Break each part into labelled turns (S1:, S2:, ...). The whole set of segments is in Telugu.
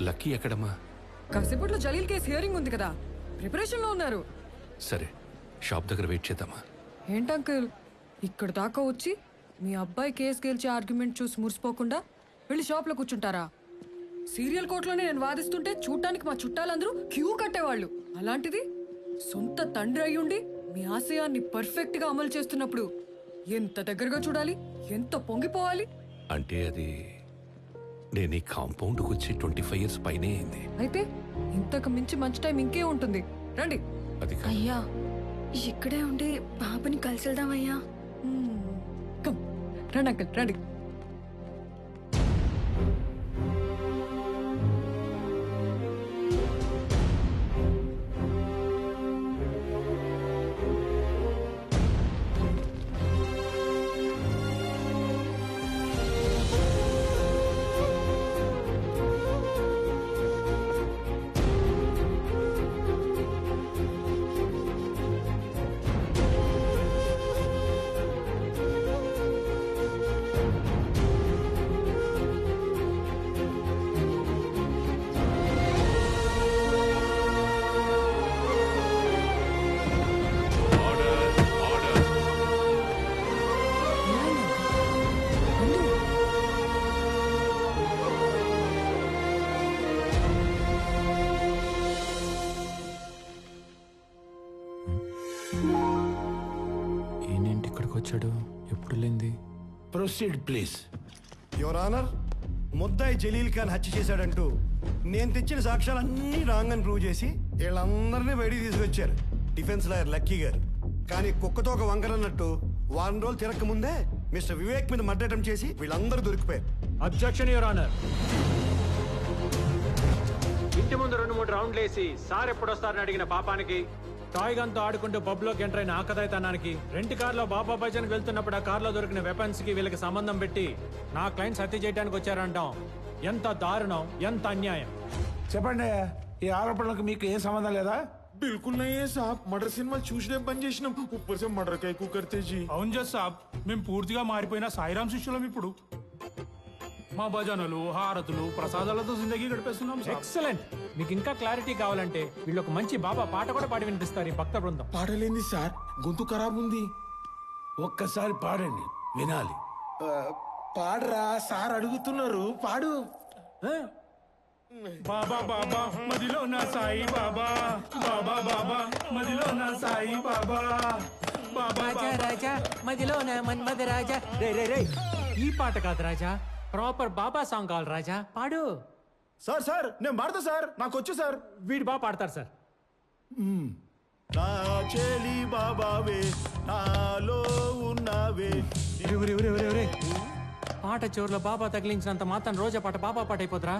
S1: లక్కీ ఎక్కడమ్మా?
S2: కాసేపట్లో జలీల్ కేసు హియరింగ్ ఉంది కదా, ప్రిపరేషన్ లో ఉన్నారు.
S1: సరే, షాప్ దగ్గర వెయిట్ చేద్దామా?
S2: ఏంటంకుల్ ఇక్కడ దాకా వచ్చి మీ అబ్బాయి కేసు గెలిచే ఆర్గ్యుమెంట్ చూసి మురిసిపోకుండా వెళ్ళి షాప్ లో కూర్చుంటారా? సీరియల్ కోర్టులోనే నేను వాదిస్తుంటే చూడటానికి మా చుట్టాలందరూ క్యూ కట్టేవాళ్ళు. అలాంటిది సొంత తండ్రి అయ్యుండి మీ ఆశయాన్ని పర్ఫెక్ట్ గా అమలు చేస్తున్నప్పుడు ఎంత దగ్గరగా చూడాలి, ఎంత పొంగిపోవాలి.
S1: అంటే అది నేను ఈ కాంపౌండ్కి వచ్చి 25 years పైనే అయింది.
S2: అయితే ఇంతకు మించి మంచి టైం ఇంకే ఉంటుంది. రండి.
S1: అది కాదు.
S3: అయ్యా ఇక్కడే ఉండి బాబుని కలిసి వెళ్దామయ్యా.
S2: కమ్ రండి అంకుల్ రండి.
S4: ఏంటి ఇక్కడికి వచ్చాడు? ఎప్పుడు లేంది?
S5: Proceed please.
S6: యువర్ ఆనర్, ముద్దాయి జలీల్ ఖాన్ హత్య చేశాడంటూ నేను తెచ్చిన సాక్ష్యాలన్నీ రాంగ్ అని ప్రూవ్ చేసి వీళ్ళందరినీ బయటికి తీసుకొచ్చారు డిఫెన్స్ లాయర్ లక్కీ గారు. కానీ కుక్కతో ఒక వంకరన్నట్టు వారం రోజులు తిరక్క ముందే మిస్టర్ వివేక్ మీద మర్డర్ అటెంప్ట్ చేసి వీళ్ళందరూ దొరికిపోయారు.
S7: Objection your honour. ఇంటి ముందు 2-3 రౌండ్లు వేసి సార్ ఎప్పుడు వస్తారని అడిగిన పాపానికి, టాయ్ గన్తో ఆడుకుంటూ పబ్ లోకి ఎంటర్ అయిన ఆకదాయితనానికి, రెంట్ కార్ లో బాబా భజన్ వెళ్తున్నప్పుడు ఆ కార్ లో దొరికిన వెపన్స్ కి వీళ్ళకి సంబంధం పెట్టి నా క్లయింట్స్ హత్య చేయడానికి వచ్చారంటాం. ఎంత దారుణం, ఎంత అన్యాయం.
S5: చెప్పండి, ఈ ఆరోపణలకు మీకు ఏం సంబంధం లేదా?
S8: బిల్కుల్ నయ్యే సాబ్. మర్డర్ సినిమాలు చూసినే పని చేసినాం, ఉప్పర్ సే మర్డర్ కై కుకర్తే జీ.
S9: అవును జస్ సాబ్, మేము పూర్తిగా మారిపోయిన సాయిరాం శిష్యులం. ఇప్పుడు మా భజనలు, హారతులు, ప్రసాదాలతో జిందగీ గడిపేస్తున్నాం.
S7: ఎక్సలెంట్. మీకు ఇంకా క్లారిటీ కావాలంటే వీళ్ళు ఒక మంచి బాబా పాట కూడా పాడి వినిపిస్తారు ఈ భక్త బృందం.
S8: పాడలేంది సార్, గొంతు ఖరాబ్ ఉంది.
S5: ఒక్కసారి పాడండి, వినాలి.
S8: పాడరా సార్ అడుగుతున్నారు, పాడు.
S9: బాబా బాబా మదిలో నా సాయి బాబా, బాబా బాబా మదిలో నా సాయి బాబా, బాబా
S7: రాజా మదిలో నా మన్మద రాజా. రే రే రే, ఈ పాట కాదు రాజా, ప్రాపర్ బాబా సాంగ్ కావాలి రాజా, పాడు.
S8: సార్ సార్ నేను పాడతా సార్, నాకు వచ్చు సార్.
S7: వీడు బాగా పాడతారు సార్.
S8: నా చెలి బాబావే నాలో ఉన్నావే.
S7: పాట చివరిలో బాబా తగిలించినంత మాత్రం రోజా పాట బాబా పాట అయిపోతురా?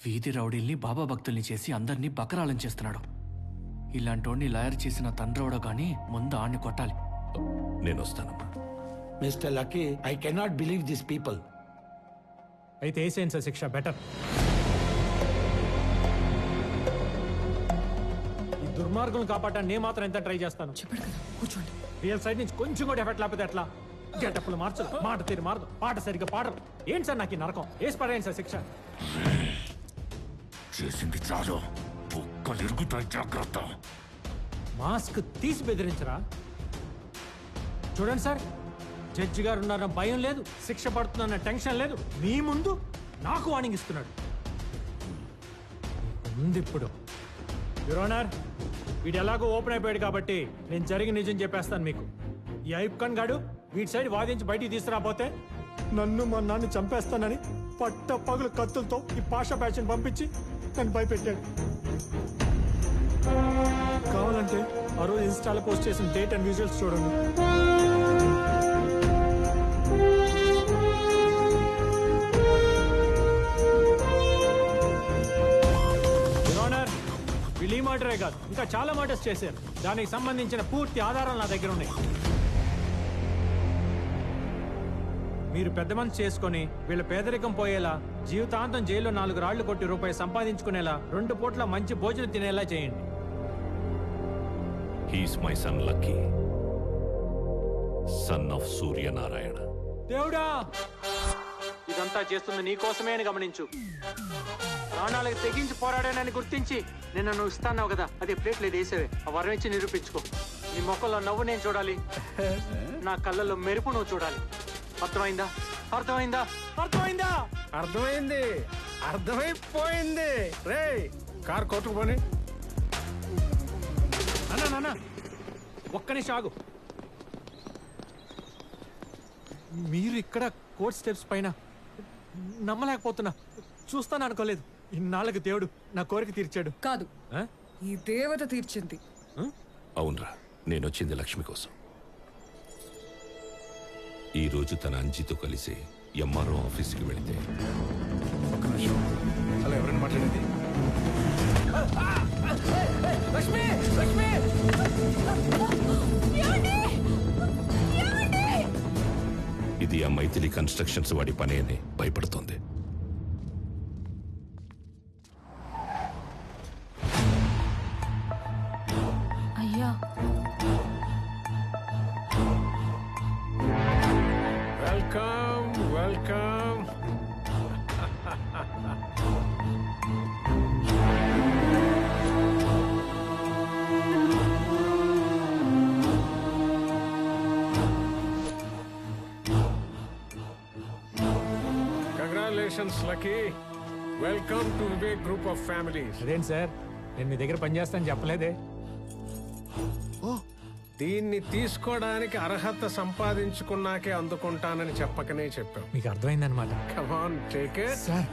S4: వీధి రౌడీల్ని బాబా భక్తుల్ని చేసి అందరినీ బకరాలం చేస్తున్నాడు. ఇలాంటోడిని లాయర్ చేసిన తండ్రోడో గానీ ముందు ఆడిని కొట్టాలి.
S1: నేను వస్తానమ్మా.
S5: Mister lucky, I cannot believe this people.
S7: అయితే వేసేయండి సార్ శిక్ష, బెటర్. ఈ దుర్మార్గులను కాపాడటానికి నేను మాత్రం ఎంత ట్రై చేస్తాను.
S2: చెప్పాడు కదా, కూర్చోండి.
S7: రియల్ సైడ్ నుంచి కొంచెం కూడా ఎఫెక్ట్ లేకపోతే ఎట్లా? గెటప్పులు మార్చదు, మాట తీరు మారదు, పాట సరిగ్గా పాడరు. ఏంటి సార్ నాకు ఈ నరకం? వేసి పడేయండి సార్ శిక్ష.
S5: చేసింది చాలు, ఒక్కలిరుగుతాయి, జాగ్రత్త.
S7: మాస్క్ తీసి బెదిరించరా? చూడండి సార్, జడ్జి గారు ఉన్నారన్న భయం లేదు, శిక్ష పడుతుందన్న టెన్షన్ లేదు. మీ ముందు నాకు వార్నింగ్ ఇస్తున్నాడు. ఉంది ఇప్పుడు. యువర్ ఆనర్, వీడు ఎలాగో ఓపెన్ అయిపోయాడు కాబట్టి నేను జరిగి నిజం చెప్పేస్తాను మీకు. ఈ ఐబ్ ఖాన్ గాడు వీడి సైడ్ వాదించి బయటికి తీసుకురాపోతే నన్ను మా నాన్ని చంపేస్తానని పట్ట పగులు కత్తులతో ఈ పాషా ప్యాచ్ని పంపించి నన్ను భయపెట్టాడు. కావాలంటే ఆ రోజు ఇన్స్టాలో పోస్ట్ చేసిన డేట్ అండ్ విజువల్స్ చూడండి. వీళ్ళు ఈ మర్డరే కాదు, ఇంకా చాలా మర్డర్స్ చేశారు. దానికి సంబంధించిన పూర్తి ఆధారాలు నా దగ్గర ఉన్నాయి. మీరు పెద్ద మనసు చేసుకుని వీళ్ళ పేదరికం పోయేలా, జీవితాంతం జైల్లో 4 రాళ్లు కొట్టి రూపాయి సంపాదించుకునేలా, 2 పూట్ల మంచి భోజనం తినేలా చేయండి.
S1: He's my son lucky, son of Suryanarayana.
S7: దేవుడా, ఈ ఇదంతా చేస్తుంది నీకోసమే అని గమనించు. ప్రాణాలకు తెగించి పోరాడానని గుర్తించి నిన్న నువ్వు ఇస్తాన్నావు కదా, అది ప్లేట్లు వేసేవే. ఆ వరం ఇచ్చి నిరూపించుకో. నీ మొక్కల్లో నవ్వు నేను చూడాలి, నా కళ్ళల్లో మెరుపు నువ్వు చూడాలి. అర్థమైందా? అర్థమైందా? అర్థమైందా?
S5: అర్థమైంది, అర్థమైపోయింది. రే కార్ కొట్టుకుపోని.
S7: అన్నా నాన్న ఒక్క నిమిషం ఆగు. మీరు ఇక్కడ కోర్ట్ స్టెప్స్ పైన నమ్మలేకపోతున్నా. చూస్తాను అనుకోలేదు. ఇన్నాళ్ళకి దేవుడు నా కోరిక తీర్చాడు.
S2: కాదు,
S7: ఆ?
S2: ఈ దేవత తీర్చింది.
S1: అవునరా, నేను వచ్చింది లక్ష్మి కోసం. ఈ రోజు తన అంజితో కలిసి ఎంఆర్ఓ ఆఫీస్కి వెళితే
S5: ఒక్క నిమిషం, అలా ఎవరైనా మాట్లాడేది?
S2: లక్ష్మి, లక్ష్మి!
S1: ఇది ఆ మైథిలి కన్స్ట్రక్షన్స్ వాడి పని అని భయపడుతోంది.
S3: అయ్యా,
S5: welcome, welcome. Congratulations lucky. Welcome to Vivek group of families.
S7: అదేంటి సార్, నేను మీ దగ్గర పనిచేస్తాను చెప్పలేదే.
S5: దీన్ని తీసుకోవడానికి అర్హత సంపాదించుకున్నాకే అందుకుంటానని చెప్పకనే చెప్పావు.
S7: మీకు అర్థమైందనమాట.
S5: Come on, take it.
S7: Sir,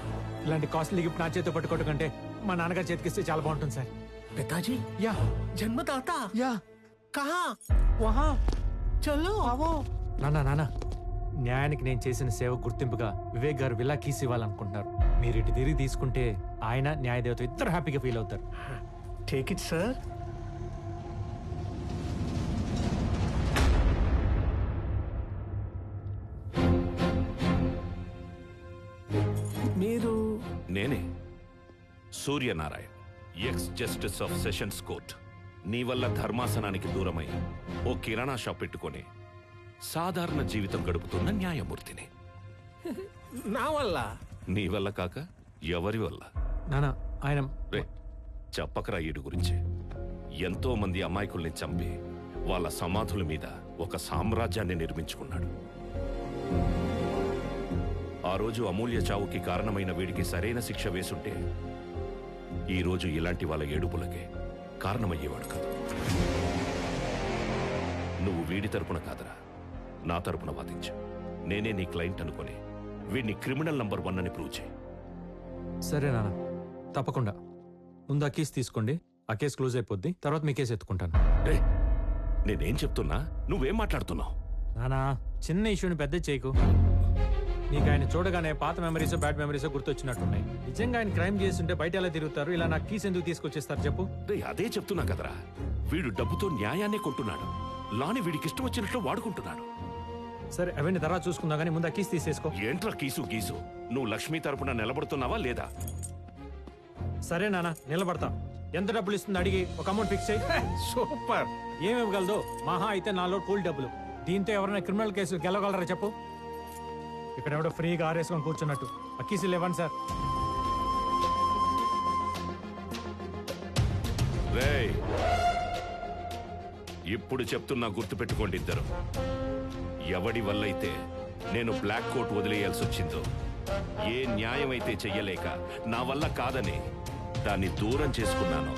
S7: ఇలాంటి కాస్ట్లీ గిఫ్ట్ నా చేతితో పట్టుకోవడం కంటే మా నాన్నగారు చేతికిస్తే చాలా బాగుంటుంది సార్.
S5: పితాజీ,
S7: యా
S5: జన్మదాత
S7: యా
S5: కహా?
S7: వహా
S5: చలో
S7: అవో. నాన్న, న్యాయానికి నేను చేసిన సేవ గుర్తింపుగా వివేక్ గారు విలా కీస్ ఇవ్వాలనుకుంటున్నారు. మీరు ఇటు తిరిగి తీసుకుంటే ఆయన న్యాయదేవత ఇద్దరు హ్యాపీగా ఫీల్ అవుతారు.
S5: Take it sir. మీరు?
S1: నేనే Suryanarayan, X justice of sessions court. నీ వల్ల ధర్మాసనానికి దూరమై ఓ కిరాణా షాప్ పెట్టుకొని సాధారణ జీవితం గడుపుతున్న న్యాయమూర్తిని.
S5: నా వల్ల?
S1: నీ వల్ల కాక ఎవరి వల్ల?
S7: నాన్న, ఆయన
S1: రే చెప్పకరా ఈడు గురించి. ఎంతో మంది అమాయకుల్ని చంపి వాళ్ళ సమాధుల మీద ఒక సామ్రాజ్యాన్ని నిర్మించుకున్నాడు. ఆ రోజు అమూల్య చావుకి కారణమైన వీడికి సరైన శిక్ష వేసుంటే ఈ రోజు ఇలాంటి వాళ్ళ ఏడుపులకే కారణమయ్యేవాడు కాదు. నువ్వు వీడి తరపున కాదరా, నా తరపున వాదించు. నేనే నీ క్లయింట్ అనుకొని వీడిని క్రిమినల్ నంబర్ 1 అని ప్రూవ్ చేయి.
S7: సరే నాన్న, తప్పకుండా. ముందు ఆ కేసు తీసుకోండి, ఆ కేసు క్లోజ్ అయిపోద్ది. తర్వాత మీ కేసు ఎత్తుకుంటాను.
S1: రే నేనేం చెప్తున్నా, నువ్వేం మాట్లాడుతున్నావు?
S7: నానా, చిన్న ఇష్యూని పెద్ద చేయకు. నీకు ఆయన చూడగానే పాత మెమరీస్ బ్యాడ్ మెమరీస్ గుర్తొచ్చినట్టున్నాయి. నిజంగా ఆయన క్రైమ్ చేస్తుంటే బయట ఎలా తిరుగుతారు? ఇలా నాకు కీస్ ఎందుకు తీసుకొచ్చేస్తారు చెప్పు?
S1: రే అదే చెప్తున్నా కదరా, వీడు డబ్బుతో న్యాయాన్నే కొంటున్నాడు. లాని వీడికి ఇష్టం వచ్చినట్లు వాడుకుంటున్నాడు.
S7: సరే అవన్నీ తర్వాత చూసుకుందాం, కానీ ముందు ఆ కీస్ తీసేసుకో.
S1: ఏంట్రా కీసు గీసు? నువ్వు లక్ష్మి తరపున నిలబడుతున్నావా లేదా?
S7: సరే నాన్న, నిలబడతా. ఎంత డబ్బులు ఇస్తుంది అడిగి ఒక అమౌంట్ ఫిక్స్ చేయి.
S5: సూపర్.
S7: ఏమివ్వగలదు? మహా అయితే 4 లోడ్ కూల్ డబ్బులు. దీంతో ఎవరైనా క్రిమినల్ కేసు గెలవగలరా చెప్పు? ఇక్కడ ఎవడో ఫ్రీగా ఆరేసుకొని కూర్చున్నట్టు. ఆ కీసులు ఇవ్వండి సార్.
S1: రేయ్ ఇప్పుడు చెప్తున్నా, గుర్తుపెట్టుకోండి ఇద్దరు. ఎవడి వల్లైతే నేను బ్లాక్ కోట్ వదిలేయాల్సి వచ్చిందో, ఏ న్యాయం అయితే చెయ్యలేక నా వల్ల కాదని దాన్ని దూరం చేసుకున్నానో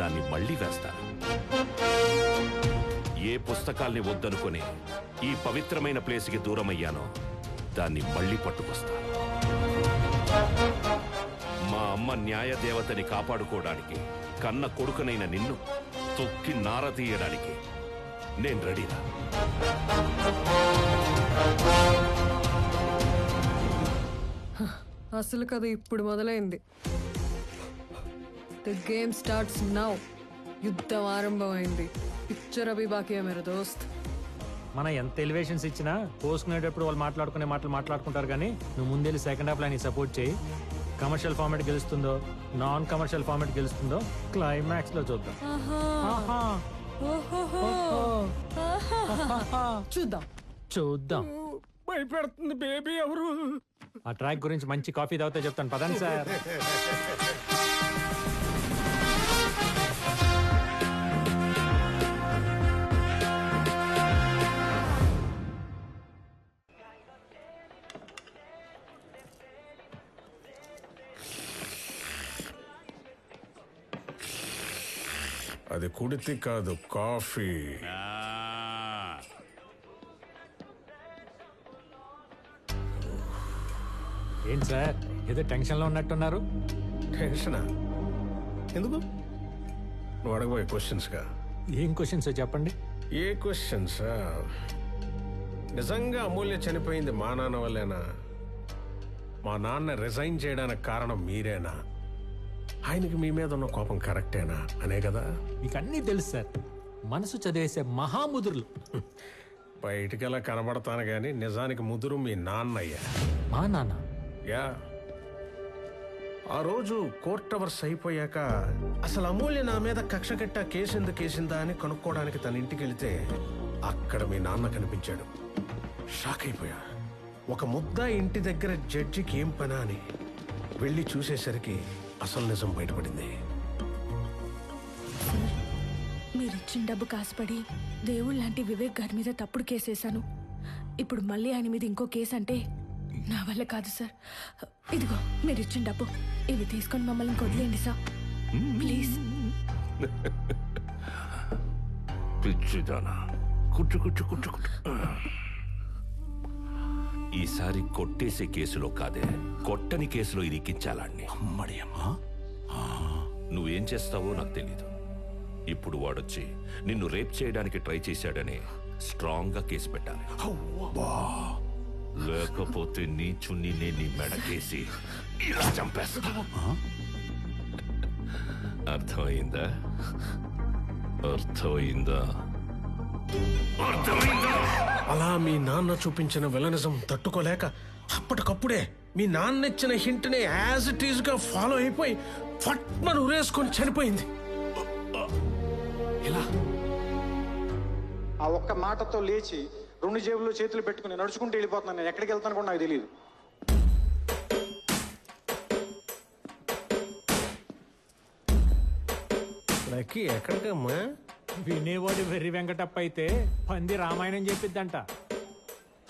S1: దాన్ని మళ్ళీ వేస్తాను. ఏ పుస్తకాల్ని వద్దనుకొని ఈ పవిత్రమైన ప్లేస్కి దూరం అయ్యానో దాన్ని మళ్ళీ పట్టుకొస్తాను. మా అమ్మ న్యాయ దేవతని కాపాడుకోవడానికి కన్న కొడుకునైన నిన్ను తొక్కి నార తీయడానికి నేను రెడీరా.
S2: అసలు కథ ఇప్పుడు మొదలైంది. The game starts now. యుద్ధం ఆరంభమైంది. పిక్చర్ అభి బాకీ మేరా దోస్త్.
S7: మనం ఎంత ఎలివేషన్స్ ఇచ్చినా పోసుకునేటప్పుడు వాళ్ళు మాట్లాడుకునే మాటలు మాట్లాడుకుంటారు, కానీ నువ్వు ముందెళ్ళి సెకండ్ హాఫ్ లైన్ సపోర్ట్ చేయి. కమర్షియల్ ఫార్మాట్ గెలుస్తుందో నాన్ కమర్షియల్ ఫార్మాట్ గెలుస్తుందో క్లైమాక్స్ లో చూద్దాం.
S2: చూద్దాం.
S7: చూద్దాం.
S5: భయపెడుతుంది బేబీ. ఎవరు?
S7: ఆ ట్రాక్ గురించి మంచి కాఫీ తాగితే చెప్తాను, పదండి సార్.
S5: అది కుడితి కాదు, కాఫీ.
S7: ఏంటి సార్ ఏదో టెన్షన్లో ఉన్నట్టున్నారు?
S5: టెన్షనా? ఎందుకు? నువ్వు అడగబోయే క్వశ్చన్స్గా.
S7: ఏం క్వశ్చన్స్ చెప్పండి.
S5: ఏ క్వశ్చన్స్? నిజంగా అమూల్య చనిపోయింది మా నాన్న వల్లేనా? మా నాన్న రిజైన్ చేయడానికి కారణం మీరేనా? ఆయనకి మీ మీద ఉన్న కోపం కరెక్టేనా అనే కదా.
S7: మీకు అన్నీ తెలుసు సార్, మనసు చదివేసే మహాముదురులు.
S5: బయటికి ఎలా కనబడతాను కానీ నిజానికి ముదురు మీ నాన్నయ్యా.
S7: మా నాన్న?
S5: యా. ఆ రోజు కోర్ట్ అవర్స్ అయిపోయాక అసలు అమూల్య నా మీద కక్ష కట్ట కేసు ఎందుకు వేసిందా అని కనుక్కోవడానికి తన ఇంటికి వెళితే అక్కడ మీ నాన్న కనిపించాడు. షాక్ అయిపోయా. ఒక ముద్ద ఇంటి దగ్గర జడ్జికి ఏం పనా అని వెళ్ళి చూసేసరికి అసలు నిజం బయటపడింది.
S3: మీరిచ్చిన డబ్బు కాసుపడి దేవుళ్ళ లాంటి వివేక్ గారి మీద తప్పుడు కేసేశాను. ఇప్పుడు మళ్ళీ ఆయన మీద ఇంకో కేసు అంటే నా వల్ల కాదు సార్. ఇదిగో మీరిచ్చిన డబ్బు, ఇవి తీసుకొని మమ్మల్ని వదిలేయండి సార్ ప్లీజ్.
S1: పిచ్చిదానా, కుట్టు కుట్టు కుట్టు కుట్టు. ఈసారి కొట్టేసే కేసులో కాదే, కొట్టని కేసులో ఇరికించాలాన్ని.
S10: అమ్మడి అమ్మా,
S1: నువ్వేం చేస్తావో నాకు తెలీదు. ఇప్పుడు వాడొచ్చి నిన్ను రేప్ చేయడానికి ట్రై చేశాడని స్ట్రాంగ్ గా కేసు పెట్టాలి. లేకపోతే నీ చున్ని నీ మెడకేసి ఇలా చంపేస్తా. అర్థమైందా? అర్థమైందా?
S5: అలా మీ నాన్న చూపించిన విలనిజం తట్టుకోలేక అప్పటికప్పుడే మీ నాన్న ఇచ్చిన హింట్ ని యాజ్ ఇట్ ఈజ్ గా ఫాలో అయిపోయి ఫట్మను ఉరేసుకొని చనిపోయింది.
S10: ఎలా?
S11: ఆ ఒక్క మాటతో లేచి 2 జేబుల్లో చేతులు పెట్టుకుని నడుచుకుంటూ వెళ్ళిపోతున్నాను. నేను ఎక్కడికి వెళ్తాను కూడా నాకు తెలియదు.
S5: లక్కీ ఎక్కడికమ్మా?
S7: వినేవాడు వెర్రి వెంకటప్ప అయితే పంది రామాయణం చెప్పిద్దంట.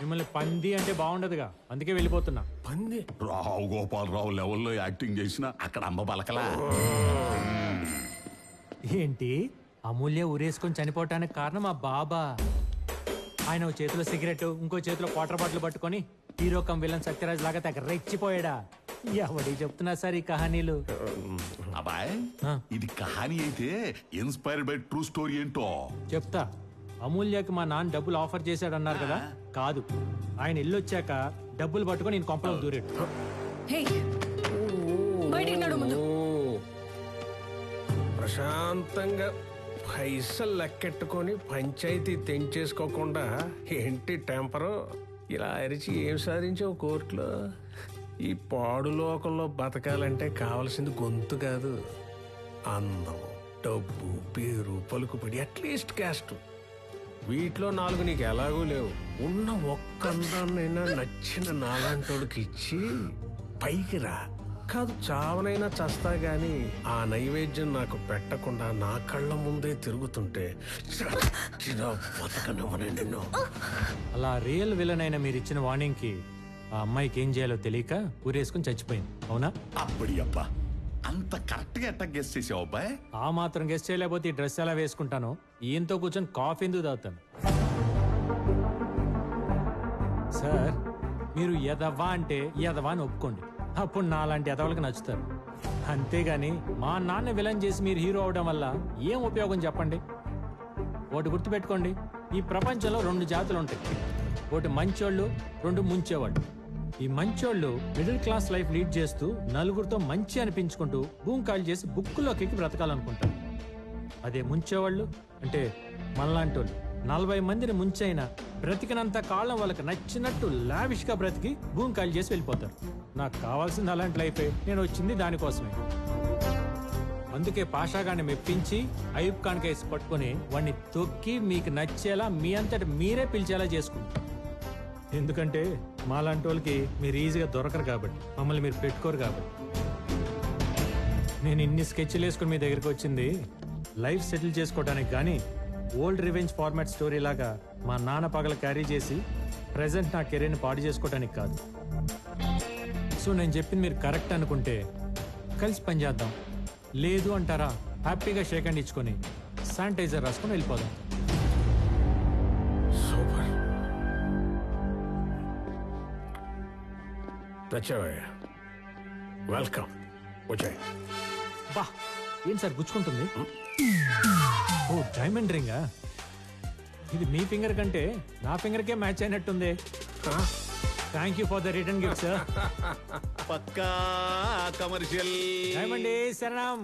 S7: మిమ్మల్ని పంది అంటే బాగుండదుగా, అందుకే వెళ్ళిపోతున్నా.
S5: పంది?
S10: రావు గోపాలరావు లెవెల్లో యాక్టింగ్ చేసినా అక్కడ అమ్మ బలకలా.
S7: ఏంటి అమూల్య ఊరేసుకొని చనిపోవటానికి కారణం మా బాబా. ఆయన ఓ చేతిలో సిగరెట్, ఇంకో చేతిలో వాటర్ బాటిల్ పట్టుకొని హీరో కమ్ విలన్ సత్యరాజ్ లాగా తెగ రెచ్చిపోయాడా? ఎవడి చెప్తున్నా సార్ ఈ కహానీలు?
S10: అబ్బాయ్, ఇది కహానీ అయితే ఇన్స్పైర్డ్ బై ట్రూ స్టోరీ ఏంటో
S7: చెప్తా. అమూల్యకి మా నాన్న డబ్బులు ఆఫర్ చేశాడన్నారు కదా, కాదు. ఆయన ఇల్లు వచ్చాక డబ్బులు పట్టుకొని నేను కొంపలో దూరాడు.
S5: ప్రశాంతంగా పైసలు లెక్కెట్టుకొని పంచాయతీ తెంచేసుకోకుండా ఏంటి టెంపరు? ఇలా అరిచి ఏం సాధించావు కోర్టులో? ఈ పాడు లోకంలో బతకాలంటే కావలసింది గొంతు కాదు, అందం, డబ్బు, పేరు, పలుకుబడి, అట్లీస్ట్ క్యాస్ట్. వీటిలో 4 నీకు ఎలాగూ లేవు. ఉన్న ఒక్క అందాన్నైనా నచ్చిన నాలాంటోడికి ఇచ్చి పైకి రా. కాదు చావనైనా చస్తా గాని ఆ నైవేద్యం నాకు పెట్టకుండా నా కళ్ళ ముందే తిరుగుతుంటే బతకనివ్వనే నిన్ను.
S7: అలా రియల్ విలన్ అయిన మీరు ఇచ్చిన వార్నింగ్ కి ఆ అమ్మాయికి ఏం చేయాలో తెలియక ఊరేసుకుని చచ్చిపోయింది, అవునా?
S10: అప్పటి అబ్బా, అంత కరెక్ట్ గా ఎట్టా గెస్ చేసావు అబ్బాయి?
S7: ఆ మాత్రం గెస్ చేయలేకపోతే ఈ డ్రెస్ ఎలా వేసుకుంటాను? ఈయంతో కూర్చొని కాఫీ ఎందుకు తాగుతాను? సార్, మీరు ఎదవా అంటే ఎదవా అని ఒప్పుకోండి, అప్పుడు నాలాంటి ఎదవలకు నచ్చుతారు. అంతేగాని మా నాన్న విలన్ చేసి మీరు హీరో అవడం వల్ల ఏం ఉపయోగం చెప్పండి? ఒకటి గుర్తుపెట్టుకోండి, ఈ ప్రపంచంలో 2 జాతులు ఉంటాయి. ఒకటి మంచోళ్ళు, 2 ముంచేవాళ్ళు. ఈ మంచోళ్ళు మిడిల్ క్లాస్ లైఫ్ లీడ్ చేస్తూ నలుగురితో మంచి అనిపించుకుంటూ భూమి కాల్ చేసి బుక్కులోకి ఎక్కి బ్రతకాలనుకుంటారు. అదే ముంచేవాళ్ళు అంటే మనలాంటోళ్ళు 40 మందిని ముంచైనా బ్రతికినంత కాలం వాళ్ళకి నచ్చినట్టు లావిష్గా బ్రతికి భూమి కాల్ చేసి వెళ్ళిపోతారు. నాకు కావాల్సింది అలాంటి లైఫే, నేను వచ్చింది దానికోసమే. అందుకే పాషాగాన్ని మెప్పించి అయూబ్ ఖాన్ కేసు పట్టుకొని వాడిని తొక్కి మీకు నచ్చేలా మీ అంతటి మీరే పిలిచేలా చేసుకుంటారు. ఎందుకంటే మాలాంటి వాళ్ళకి మీరు ఈజీగా దొరకరు కాబట్టి, మమ్మల్ని మీరు పెట్టుకోరు కాబట్టి. నేను ఇన్ని స్కెచ్లు వేసుకుని మీ దగ్గరికి వచ్చింది లైఫ్ సెటిల్ చేసుకోవడానికి కానీ ఓల్డ్ రివెంజ్ ఫార్మాట్ స్టోరీ లాగా మా నాన్న పగల క్యారీ చేసి ప్రెసెంట్ నా కెరీర్ని పాడు చేసుకోవడానికి కాదు. సో నేను చెప్పింది మీరు కరెక్ట్ అనుకుంటే కలిసి పనిచేద్దాం, లేదు అంటారా హ్యాపీగా షేక్ హ్యాండ్ ఇచ్చుకొని శానిటైజర్ రాసుకొని వెళ్ళిపోదాం.
S5: సూపర్, నచ్చావయ్యా. వెల్కమ్. వచ్చాయి.
S7: బా ఏంటి సార్ గుచ్చుకుంటుంది? ఓ డైమండ్ రింగా? ఇది మీ ఫింగర్ కంటే నా ఫింగర్కే మ్యాచ్ అయినట్టుంది. Thank you for the return gift sir.
S10: పక్కా కమర్షియల్.
S7: డైమండ్ శరణం.